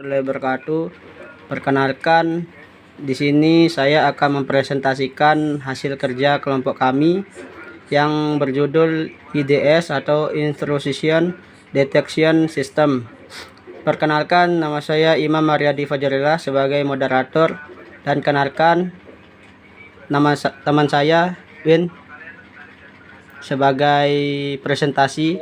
warahmatullahi wabarakatuh. Perkenalkan, di sini saya akan mempresentasikan hasil kerja kelompok kami yang berjudul IDS atau Intrusion Detection System. Perkenalkan, nama saya Imam Aryadi Fajarillah sebagai moderator, dan kenalkan nama teman saya Win sebagai presentasi.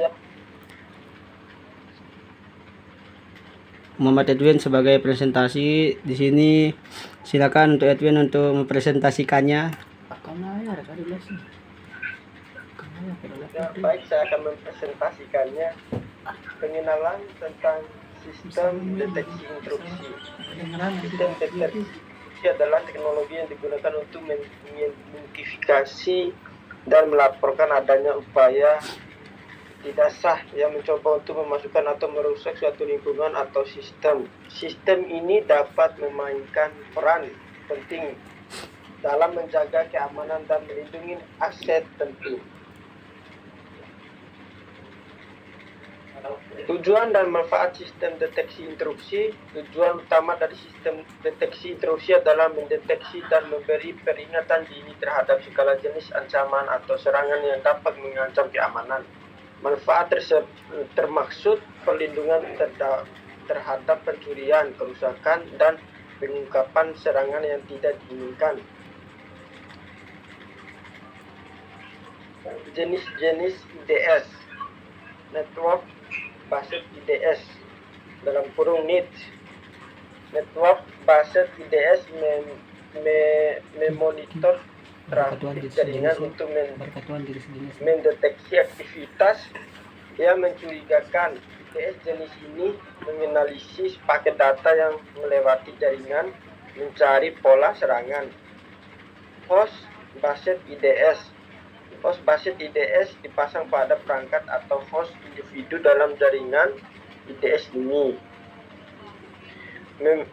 Muhammad Edwin sebagai presentasi. Di sini silakan untuk Edwin untuk mempresentasikannya. Baik, saya akan mempresentasikannya pengenalan tentang sistem deteksi intrusi. Sistem deteksi adalah teknologi yang digunakan untuk mengidentifikasi dan melaporkan adanya upaya tidak sah yang mencoba untuk memasukkan atau merusak suatu lingkungan atau sistem. Sistem ini dapat memainkan peran penting dalam menjaga keamanan dan melindungi aset tentu. Tujuan dan manfaat sistem deteksi intrusi. Tujuan utama dari sistem deteksi intrusi adalah mendeteksi dan memberi peringatan dini terhadap segala jenis ancaman atau serangan yang dapat mengancam keamanan. Manfaat termaksud perlindungan terhadap pencurian, kerusakan, dan pengungkapan serangan yang tidak diinginkan. Jenis-jenis IDS. Network Based IDS dalam kurung NIDS. Network Based IDS memonitor trafik jaringan untuk mendeteksi aktivitas yang mencurigakan. IDS jenis ini menganalisis paket data yang melewati jaringan, mencari pola serangan. Host Based IDS. Host Based IDS dipasang pada perangkat atau host individu dalam jaringan IDS ini.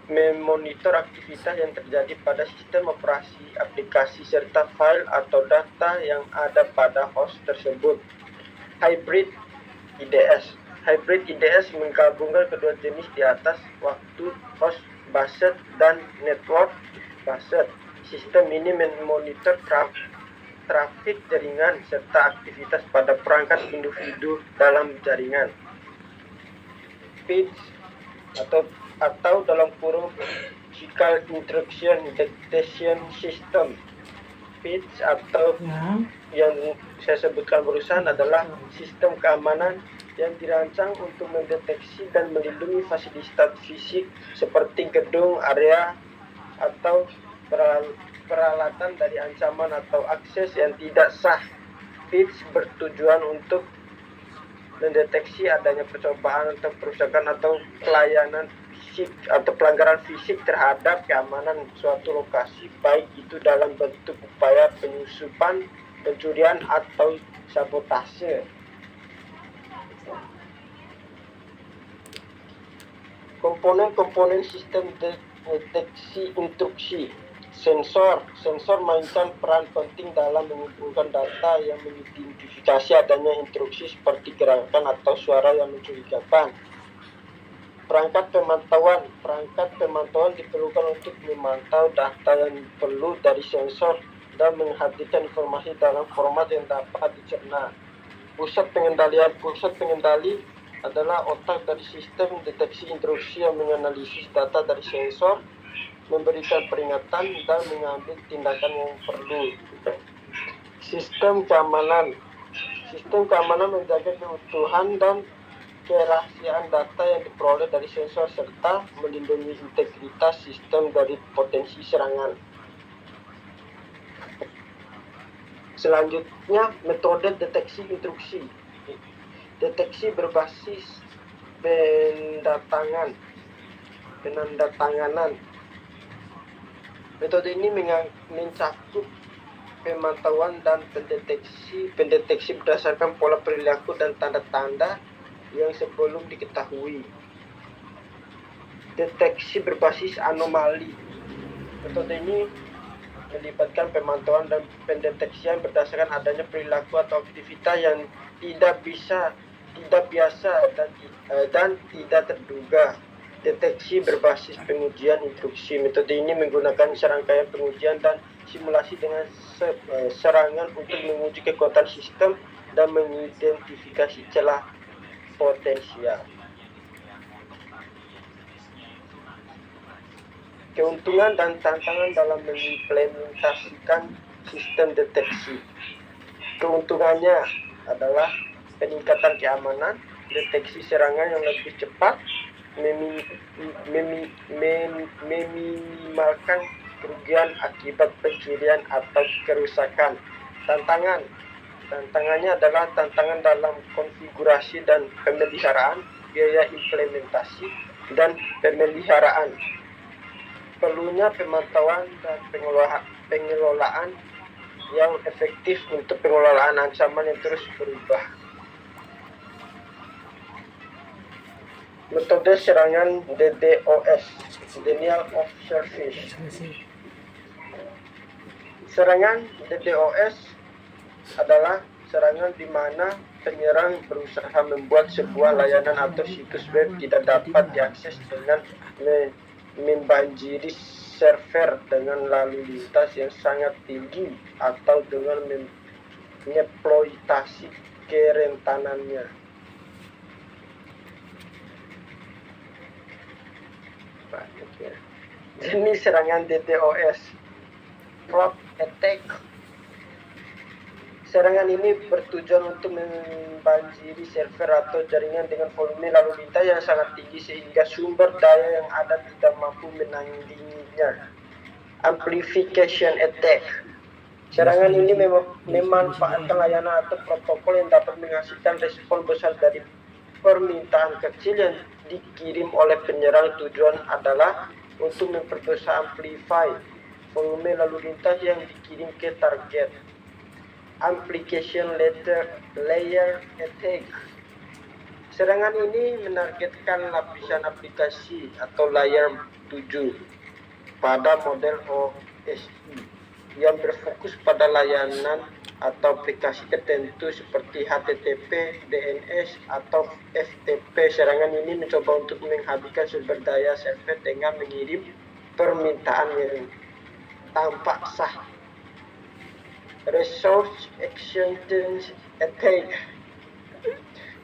Memonitor aktivitas yang terjadi pada sistem operasi, aplikasi, serta file atau data yang ada pada host tersebut. Hybrid IDS. Hybrid IDS menggabungkan kedua jenis di atas, waktu host based dan network based. Sistem ini memonitor trafik jaringan serta aktivitas pada perangkat individu dalam jaringan. PIDS atau dalam kurung Physical Intrusion Detection System. PIDS atau yang saya sebutkan barusan adalah sistem keamanan yang dirancang untuk mendeteksi dan melindungi fasilitas fisik seperti gedung, area, atau peralatan dari ancaman atau akses yang tidak sah. PIDS bertujuan untuk mendeteksi adanya percobaan atau perusakan atau pelayanan fisik atau pelanggaran fisik terhadap keamanan suatu lokasi, baik itu dalam bentuk upaya penyusupan, pencurian, atau sabotase. Komponen-komponen sistem deteksi intrusi. Sensor mainkan peran penting dalam mengumpulkan data yang mengidentifikasi adanya intrusi seperti gerakan atau suara yang mencurigakan. Perangkat pemantauan diperlukan untuk memantau data yang perlu dari sensor dan menghadirkan informasi dalam format yang dapat dicerna. Pusat pengendali adalah otak dari sistem deteksi intrusi yang menganalisis data dari sensor, memberikan peringatan, dan mengambil tindakan yang perlu. Sistem keamanan menjaga keutuhan dan kerahasiaan data yang diperoleh dari sensor serta melindungi integritas sistem dari potensi serangan. Selanjutnya, metode deteksi intrusi. Deteksi berbasis penandatanganan. Metode ini mencakup pemantauan dan pendeteksi berdasarkan pola perilaku dan tanda-tanda yang sebelum diketahui. Deteksi berbasis anomali. Metode ini melibatkan pemantauan dan pendeteksian berdasarkan adanya perilaku atau aktivitas yang tidak biasa dan tidak terduga. Deteksi berbasis pengujian induksi. Metode ini menggunakan serangkaian pengujian dan simulasi dengan serangan untuk menguji kekuatan sistem dan mengidentifikasi celah potensial. Keuntungan dan tantangan dalam mengimplementasikan sistem deteksi. Keuntungannya adalah peningkatan keamanan, deteksi serangan yang lebih cepat, meminimalkan kerugian akibat pencurian atau kerusakan. Tantangannya adalah tantangan dalam konfigurasi dan pemeliharaan, biaya implementasi dan pemeliharaan. Perlunya pemantauan dan pengelolaan yang efektif untuk pengelolaan ancaman yang terus berubah. Metode serangan DDoS, Denial of Service. Serangan DDoS adalah serangan di mana penyerang berusaha membuat sebuah layanan atau situs web tidak dapat diakses dengan membanjiri server dengan lalu lintas yang sangat tinggi atau dengan mengeksploitasi kerentanannya. Jenis serangan DDoS, fraud attack. Serangan ini bertujuan untuk membanjiri server atau jaringan dengan volume lalu lintas yang sangat tinggi sehingga sumber daya yang ada tidak mampu menandinginya. Amplification attack. Serangan ini memanfaatkan layanan atau protokol yang dapat menghasilkan respon besar dari permintaan kecil yang dikirim oleh penyerang. Tujuan adalah untuk memperbesar amplify volume lalu lintas yang dikirim ke target. Application layer attack. Serangan ini menargetkan lapisan aplikasi atau layer 7 pada model OSI yang berfokus pada layanan atau aplikasi tertentu seperti HTTP, DNS, atau FTP. Serangan ini mencoba untuk menghabiskan sumber daya server dengan mengirim permintaan yang tampak sah. Resource exchange attack.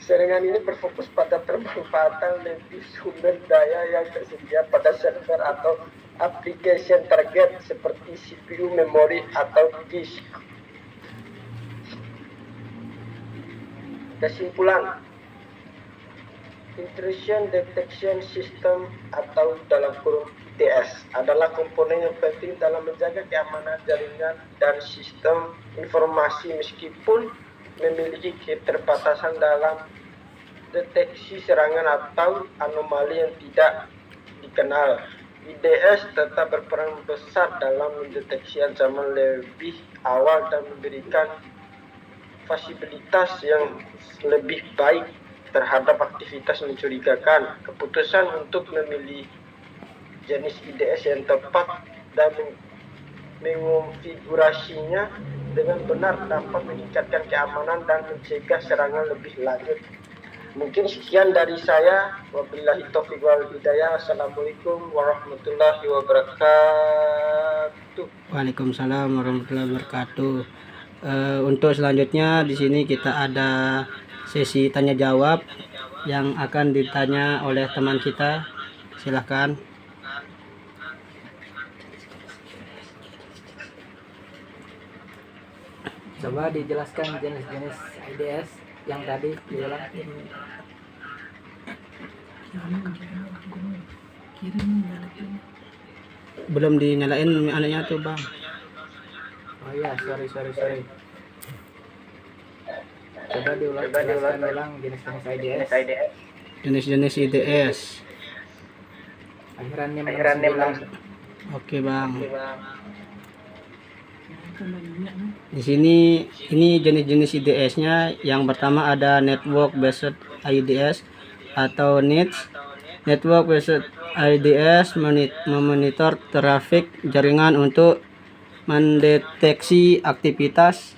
Serangan ini berfokus pada pemanfaatan lebih sumber daya yang tersedia pada server atau application target seperti CPU, memori, atau disk. Kesimpulan, Intrusion Detection System atau dalam kurung IDS adalah komponen yang penting dalam menjaga keamanan jaringan dan sistem informasi meskipun memiliki keterbatasan dalam deteksi serangan atau anomali yang tidak dikenal. IDS tetap berperan besar dalam mendeteksi ancaman lebih awal dan memberikan fasilitas yang lebih baik terhadap aktivitas mencurigakan. Keputusan untuk memilih jenis IDS yang tepat dan mengonfigurasinya dengan benar dapat meningkatkan keamanan dan mencegah serangan lebih lanjut. Mungkin sekian dari saya. Wabillahi taufiq wal hidayah. Assalamualaikum warahmatullahi wabarakatuh. Waalaikumsalam warahmatullahi wabarakatuh. Untuk selanjutnya di sini kita ada sesi tanya jawab yang akan ditanya oleh teman kita. Silahkan. Coba dijelaskan jenis-jenis IDS yang tadi diulang. Belum dinyalain anaknya tuh, Bang. Oh iya, sorry. Coba diulang jenis-jenis IDS. Jenis-jenis IDS. Akhirannya 9. Oke, Bang. Di sini ini jenis-jenis IDS-nya. Yang pertama ada Network Based IDS atau NIDS. Network Based IDS memonitor trafik jaringan untuk mendeteksi aktivitas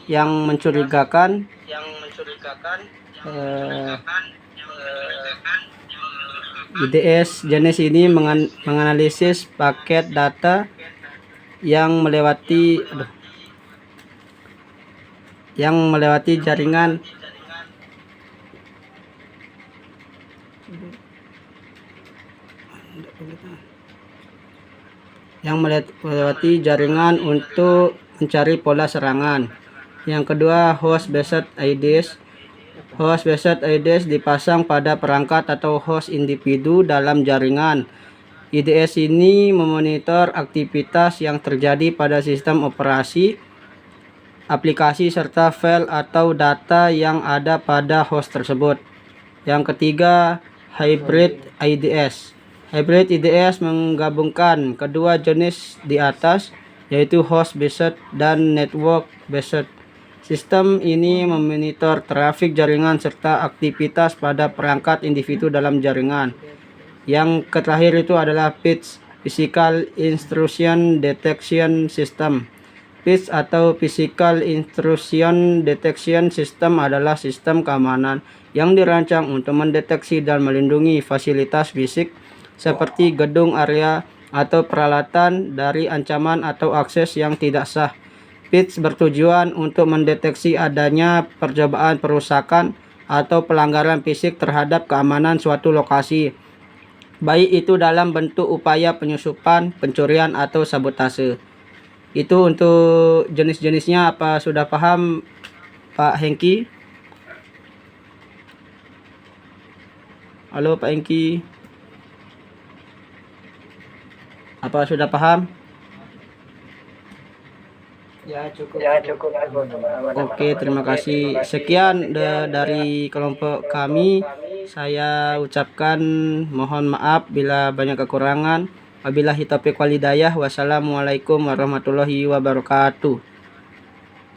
yang mencurigakan IDS jenis ini menganalisis paket data yang melewati jaringan untuk mencari pola serangan. Yang kedua, host based IDS. Host based IDS dipasang pada perangkat atau host individu dalam jaringan. IDS ini memonitor aktivitas yang terjadi pada sistem operasi, aplikasi serta file atau data yang ada pada host tersebut. Yang ketiga, hybrid IDS. Hybrid IDS menggabungkan kedua jenis di atas, yaitu host based dan network based. Sistem ini memonitor trafik jaringan serta aktivitas pada perangkat individu dalam jaringan. Yang terakhir itu adalah PIDS, Physical Intrusion Detection System. PIDS atau Physical Intrusion Detection System adalah sistem keamanan yang dirancang untuk mendeteksi dan melindungi fasilitas fisik seperti gedung, area, atau peralatan dari ancaman atau akses yang tidak sah. PIDS bertujuan untuk mendeteksi adanya percobaan perusakan atau pelanggaran fisik terhadap keamanan suatu lokasi, baik itu dalam bentuk upaya penyusupan, pencurian, atau sabotase. Itu untuk jenis-jenisnya. Apa sudah paham, Pak Hengki? Halo Pak Hengki. Apa sudah paham? Ya cukup. Oke, terima kasih. Sekian dari kelompok kami. Saya ucapkan mohon maaf bila banyak kekurangan. Wabillahi taufiq wal hidayah. Wassalamualaikum warahmatullahi wabarakatuh.